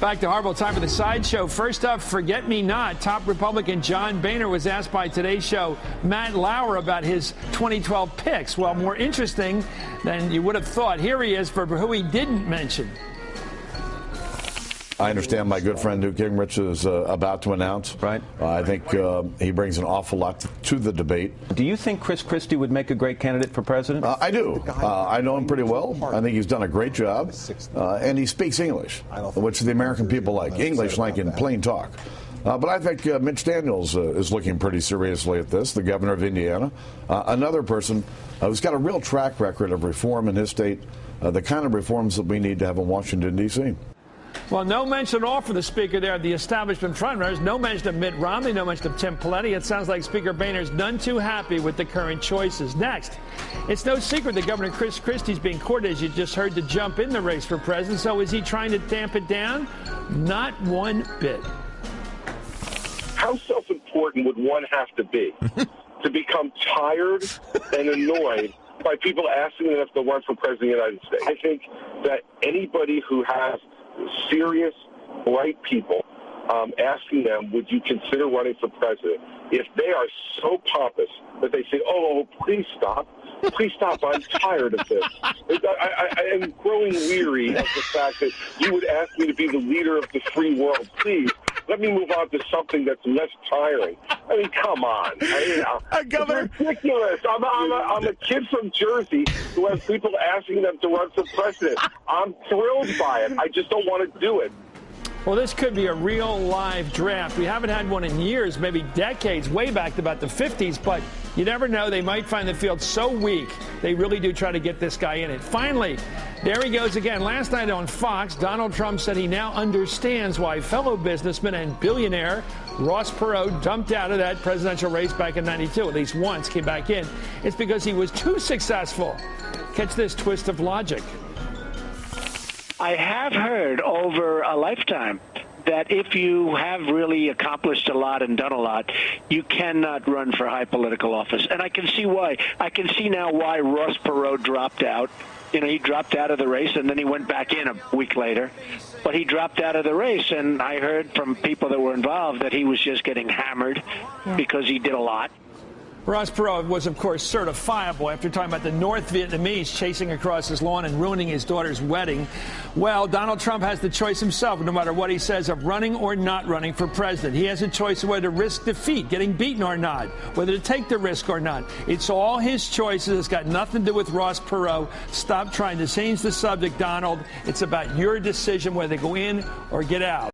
Back to Hardball, time for the sideshow. First up, Forget Me Not. Top Republican John Boehner was asked by Today's Show Matt Lauer about his 2012 picks. Well, more interesting than you would have thought. Here he is for who he didn't mention. I understand my good friend Newt Gingrich is about to announce. Right. I think he brings an awful lot to the debate. Do you think Chris Christie would make a great candidate for president? I do. I know him pretty well. I think he's done a great job. And he speaks English, which the American people like. English like in plain talk. But I think Mitch Daniels is looking pretty seriously at this, the governor of Indiana. Another person who's got a real track record of reform in his state, the kind of reforms that we need to have in Washington, D.C. Well, no mention at all for the speaker there of the establishment frontrunners. No mention of Mitt Romney, no mention of Tim Pawlenty. It sounds like Speaker Boehner's none too happy with the current choices. Next, it's no secret that Governor Chris Christie's being courted, as you just heard, to jump in the race for president. So is he trying to tamp it down? Not one bit. How self-important would one have to be to become tired and annoyed by people asking them if they'll run for president of the United States? I think that anybody who has serious, bright people asking them, would you consider running for president? If they are so pompous that they say, oh, please stop, I'm tired of this. I am growing weary of the fact that you would ask me to be the leader of the free world. Please, let me move on to something that's less tiring. I mean, come on. Governor, it's ridiculous. I'm a kid from Jersey who has people asking them to run for president. I'm thrilled by it. I just don't want to do it. Well, this could be a real live draft. We haven't had one in years, maybe decades, way back to about the 50s, but you never know. They might find the field so weak, they really do try to get this guy in it. Finally, there he goes again. Last night on Fox, Donald Trump said he now understands why fellow businessman and billionaire Ross Perot dumped out of that presidential race back in '92, at least once, came back in. It's because he was too successful. Catch this twist of logic. I have heard over a lifetime that if you have really accomplished a lot and done a lot, you cannot run for high political office. And I can see why. I can see now why Ross Perot dropped out. You know, he dropped out of the race, and then he went back in a week later. But he dropped out of the race, and I heard from people that were involved that he was just getting hammered because he did a lot. Ross Perot was, of course, certifiable after talking about the North Vietnamese chasing across his lawn and ruining his daughter's wedding. Well, Donald Trump has the choice himself, no matter what he says, of running or not running for president. He has a choice of whether to risk defeat, getting beaten or not, whether to take the risk or not. It's all his choices. It's got nothing to do with Ross Perot. Stop trying to change the subject, Donald. It's about your decision whether to go in or get out.